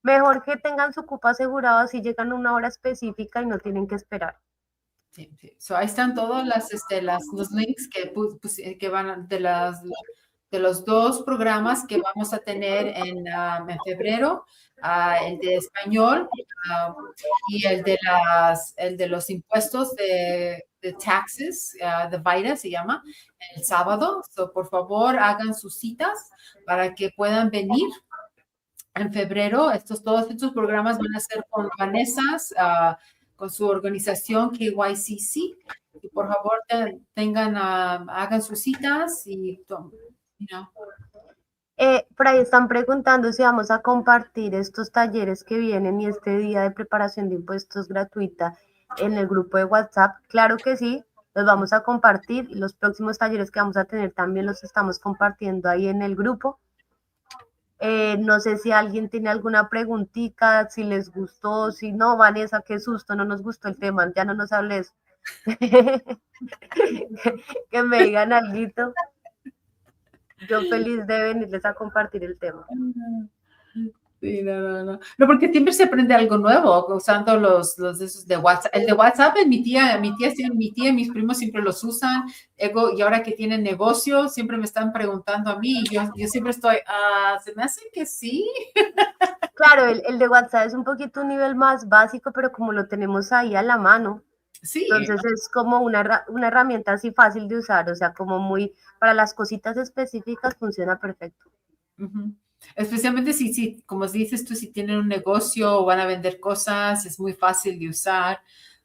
mejor que tengan su cupo asegurado, así llegan a una hora específica y no tienen que esperar. Sí, sí. Ahí están todos los links que van de los dos programas que vamos a tener en febrero, el de español y el de los impuestos de taxes, de VITA se llama, el sábado. Por favor, hagan sus citas para que puedan venir en febrero. Todos estos programas van a ser con Vanessa, con su organización KYCC. Y por favor, hagan sus citas y, por ahí están preguntando si vamos a compartir estos talleres que vienen y este día de preparación de impuestos gratuita en el grupo de WhatsApp. Claro que sí, los vamos a compartir y los próximos talleres que vamos a tener también los estamos compartiendo ahí en el grupo. No sé si alguien tiene alguna preguntita, si les gustó, si no, Vanessa, qué susto, no nos gustó el tema, ya no nos hables. Que me digan algo. Yo feliz de venirles a compartir el tema. Sí, no, porque siempre se aprende algo nuevo usando los esos de WhatsApp. El de WhatsApp, mi tía y mis primos siempre los usan. Y ahora que tienen negocio, siempre me están preguntando a mí. Y yo siempre estoy, se me hace que sí. Claro, el de WhatsApp es un poquito un nivel más básico, pero como lo tenemos ahí a la mano, sí. Entonces es como una herramienta así fácil de usar, o sea, como muy, para las cositas específicas funciona perfecto. Especialmente si, como dices tú, si tienen un negocio o van a vender cosas, es muy fácil de usar.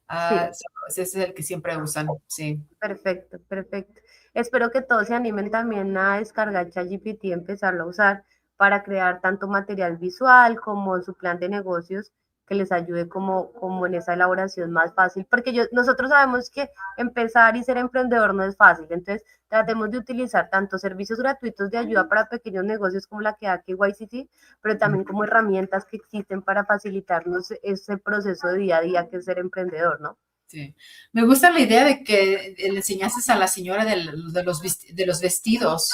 Sí. Ese es el que siempre usan, sí. Perfecto, perfecto. Espero que todos se animen también a descargar ChatGPT y empezarlo a usar para crear tanto material visual como su plan de negocios que les ayude como en esa elaboración más fácil, porque nosotros sabemos que empezar y ser emprendedor no es fácil, entonces tratemos de utilizar tanto servicios gratuitos de ayuda para pequeños negocios como la que da KYCC, pero también como herramientas que existen para facilitarnos ese proceso de día a día que es ser emprendedor, ¿no? Sí. Me gusta la idea de que le enseñases a la señora de los vestidos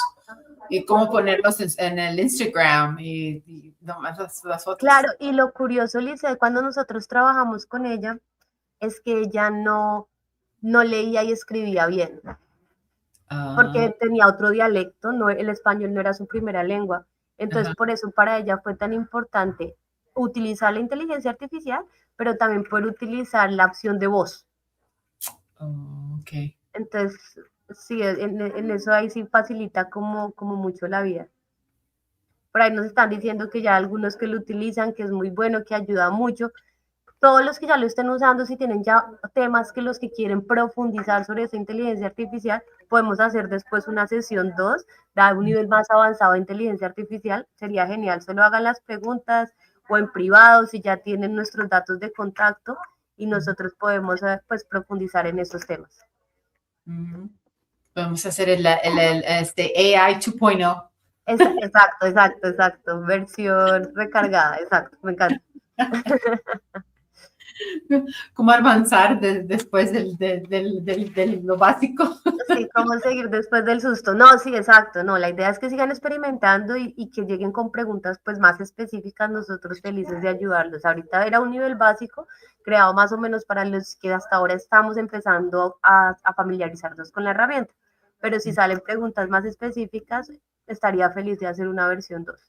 y cómo ponerlos en el Instagram y nomás las fotos. Claro, y lo curioso, Lice, cuando nosotros trabajamos con ella, es que ella no leía y escribía bien, Ah, porque tenía otro dialecto, no, el español no era su primera lengua. Entonces, ajá. por eso para ella fue tan importante utilizar la inteligencia artificial, pero también poder utilizar la opción de voz. Oh, ok. Entonces, sí, en eso ahí sí facilita como mucho la vida. Por ahí nos están diciendo que ya algunos que lo utilizan, que es muy bueno, que ayuda mucho. Todos los que ya lo estén usando, si tienen ya temas que los que quieren profundizar sobre esa inteligencia artificial, podemos hacer después una sesión 2, dar un nivel más avanzado de inteligencia artificial, sería genial, solo hagan las preguntas o en privado si ya tienen nuestros datos de contacto y nosotros podemos pues profundizar en esos temas. Ujú. Vamos a hacer este AI 2.0. Exacto, exacto, exacto, versión recargada, exacto, me encanta. ¿Cómo avanzar después de lo básico? Sí, cómo seguir después del susto. No, sí, exacto. No, la idea es que sigan experimentando y que lleguen con preguntas pues más específicas, nosotros felices de ayudarlos. Ahorita era un nivel básico creado más o menos para los que hasta ahora estamos empezando a familiarizarnos con la herramienta. Pero si salen preguntas más específicas, estaría feliz de hacer una versión 2.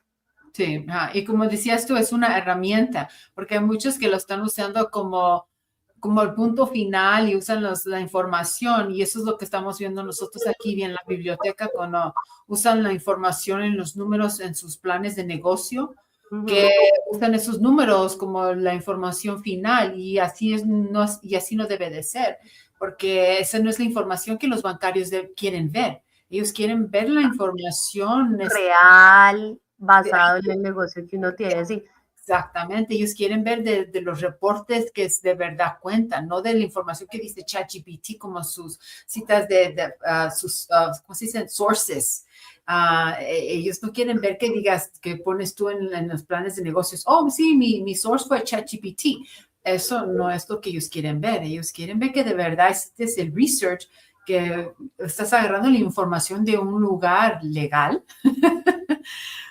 Sí, ajá. Y como decías tú, es una herramienta, porque hay muchos que lo están usando como el punto final y usan la información, y eso es lo que estamos viendo nosotros aquí en la biblioteca, cuando usan la información en los números en sus planes de negocio, Uh que -huh. usan esos números como la información final, y y así no debe de ser, porque esa no es la información que los bancarios quieren ver. Ellos quieren ver la información. Real, basado en el negocio que uno tiene, sí. Exactamente, ellos quieren ver de los reportes que de verdad cuentan, no de la información que dice ChatGPT como sus citas sus, ¿cómo se dicen? Sources. Ellos no quieren ver que digas, que pones tú en los planes de negocios, oh, sí, mi source fue ChatGPT. Eso no es lo que ellos quieren ver. Ellos quieren ver que de verdad este es el research, que estás agarrando la información de un lugar legal.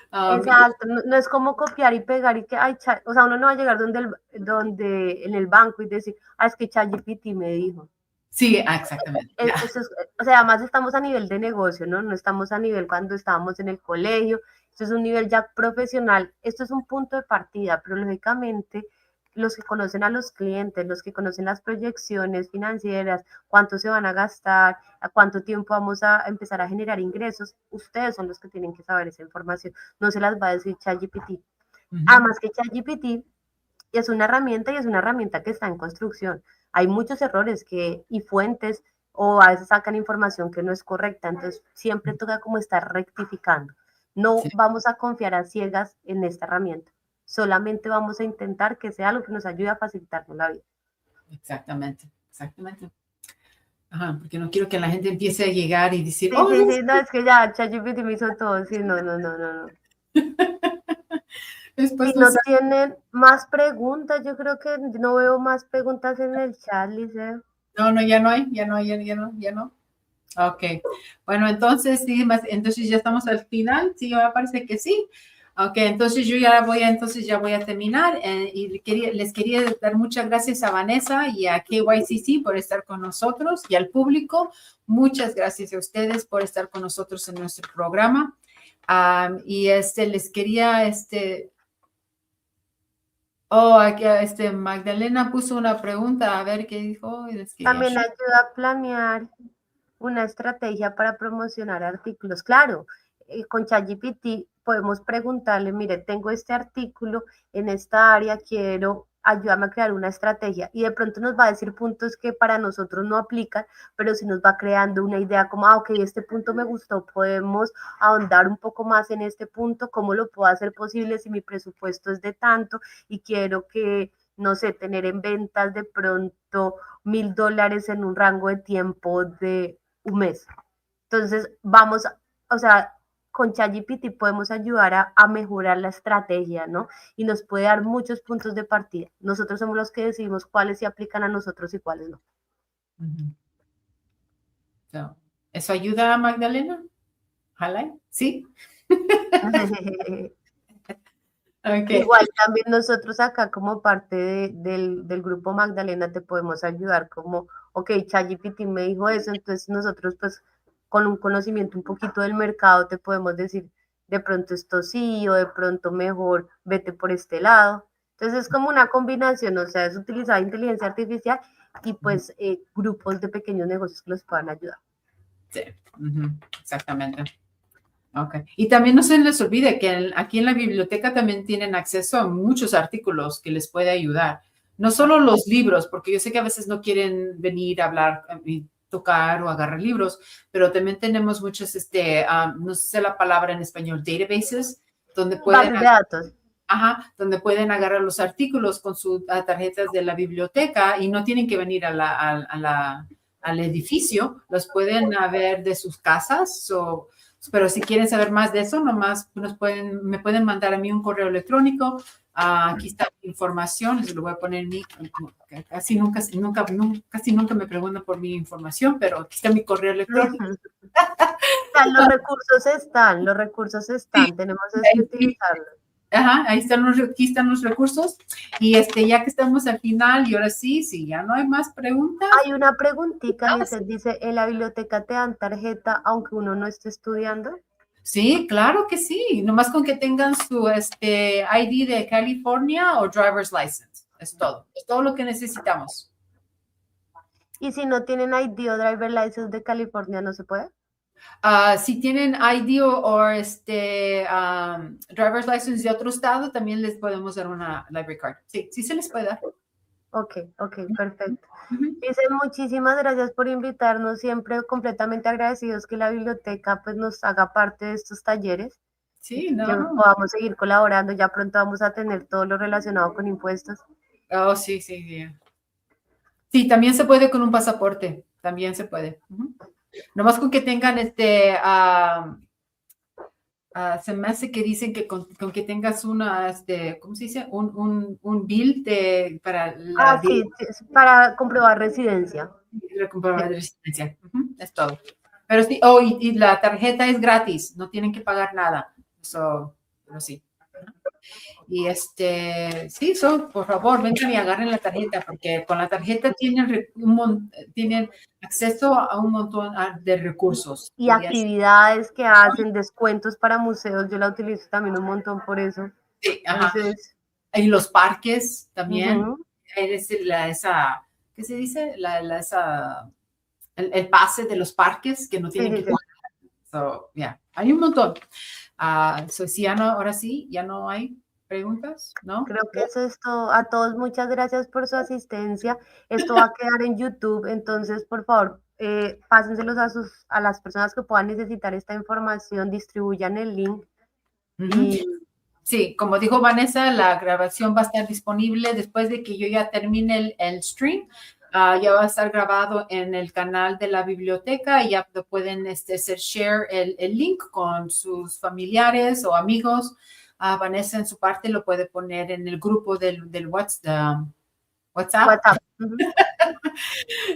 Exacto, no, no, es como copiar y pegar y que, ay, o sea, uno no va a llegar donde en el banco y decir, es que ChatGPT me dijo. Sí, exactamente. Eso es, o sea, además estamos a nivel de negocio, ¿no? No estamos a nivel cuando estábamos en el colegio, esto es un nivel ya profesional, esto es un punto de partida, pero lógicamente los que conocen a los clientes, los que conocen las proyecciones financieras, cuánto se van a gastar, a cuánto tiempo vamos a empezar a generar ingresos, ustedes son los que tienen que saber esa información, no se las va a decir ChatGPT. Además que ChatGPT es una herramienta y es una herramienta que está en construcción. Hay muchos errores y fuentes o a veces sacan información que no es correcta, entonces siempre toca como estar rectificando. No Sí, vamos a confiar a ciegas en esta herramienta, solamente vamos a intentar que sea algo que nos ayude a facilitarnos la vida. exactamente, exactamente. Ajá, porque no quiero que la gente empiece a llegar y decir, Sí, oh, sí, sí, no, es que ya ChatGPT me hizo todo, sí, no, no, no, no, no. Si después no no sé. tienen más preguntas, yo creo que no veo más preguntas en el chat, Lice. No, no, ya no hay, ya no hay, ya no, ya no. Ok, bueno, entonces, sí, entonces ya estamos al final, sí, me parece que sí. Ok, entonces yo entonces ya voy a terminar y les quería dar muchas gracias a Vanessa y a KYCC por estar con nosotros y al público. Muchas gracias a ustedes por estar con nosotros en nuestro programa. Y les quería, aquí, Magdalena puso una pregunta, a ver qué dijo, y les quería. También ayuda a planear una estrategia para promocionar artículos. Claro, con ChatGPT podemos preguntarle, mire, tengo este artículo en esta área, quiero ayudarme a crear una estrategia y de pronto nos va a decir puntos que para nosotros no aplican, pero si nos va creando una idea como, ok, este punto me gustó, podemos ahondar un poco más en este punto, ¿cómo lo puedo hacer posible si mi presupuesto es de tanto y quiero que, no sé, tener en ventas de pronto $1,000 en un rango de tiempo de un mes? Entonces, vamos, o sea, con ChatGPT podemos ayudar a mejorar la estrategia, ¿no? Y nos puede dar muchos puntos de partida. Nosotros somos los que decidimos cuáles se aplican a nosotros y cuáles no. So, ¿eso ayuda a Magdalena? Ojalá, ¿sí? Okay. Igual también nosotros acá como parte del grupo Magdalena te podemos ayudar como, ok, ChatGPT me dijo eso, entonces nosotros pues con un conocimiento un poquito del mercado te podemos decir de pronto esto sí o de pronto mejor vete por este lado. Entonces es como una combinación, o sea, es utilizar inteligencia artificial y pues grupos de pequeños negocios que los puedan ayudar. Sí, exactamente. Okay. Y también no se les olvide que aquí en la biblioteca también tienen acceso a muchos artículos que les puede ayudar. No solo los libros, porque yo sé que a veces no quieren venir a hablar y tocar o agarrar libros, pero también tenemos muchos, no sé la palabra en español, databases, donde pueden, bases de datos. Donde pueden agarrar los artículos con sus tarjetas de la biblioteca y no tienen que venir al edificio, los pueden ver de sus casas pero si quieren saber más de eso, nomás me pueden mandar a mí un correo electrónico. Aquí está mi información, les lo voy a poner en casi nunca me preguntan por mi información, pero aquí está mi correo electrónico. Los recursos están, sí, tenemos que utilizarlos. Aquí están los recursos. Y ya que estamos al final, y ahora sí, ya no hay más preguntas. Hay una preguntita, dice, ¿en la biblioteca te dan tarjeta aunque uno no esté estudiando? Sí, claro que sí. Nomás con que tengan su ID de California o driver's license. Es todo lo que necesitamos. ¿Y si no tienen ID o driver's license de California, no se puede? Si tienen ID o driver's license de otro estado, también les podemos dar una library card. Sí, sí se les puede dar. Ok, perfecto. Dice, muchísimas gracias por invitarnos, siempre completamente agradecidos que la biblioteca pues nos haga parte de estos talleres. Sí, que podamos seguir colaborando, ya pronto vamos a tener todo lo relacionado con impuestos. Oh, sí. Sí, también se puede con un pasaporte, también se puede. Nomás con que tengan se me hace que dicen que con que tengas una, ¿cómo se dice? Un bill para la... sí, para comprobar residencia. Comprobar residencia. Es todo. Pero sí, y la tarjeta es gratis, no tienen que pagar nada. Pero sí. Y sí, por favor, vengan y agarren la tarjeta, porque con la tarjeta tienen acceso a un montón de recursos. Y actividades que hacen, descuentos para museos, yo la utilizo también un montón por eso. Sí, entonces, y los parques también. ¿Qué se dice? El pase de los parques que no tienen que pagar. Hay un montón. Ahora sí, ya no hay preguntas, ¿no? Creo que eso es todo. A todos, muchas gracias por su asistencia. Esto va a quedar en YouTube, entonces, por favor, pásenselos a las personas que puedan necesitar esta información, distribuyan el link. Sí, como dijo Vanessa, la grabación va a estar disponible después de que yo ya termine el stream. Ya va a estar grabado en el canal de la biblioteca y ya pueden hacer share el link con sus familiares o amigos. Vanessa en su parte lo puede poner en el grupo del WhatsApp.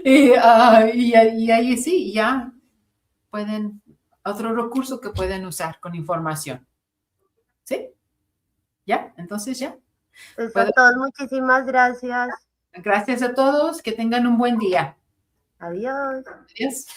y ahí sí, ya pueden, otro recurso que pueden usar con información. ¿Sí? ¿Ya? Entonces ya. Pues a todos, muchísimas gracias. Gracias a todos, que tengan un buen día. Adiós. Adiós.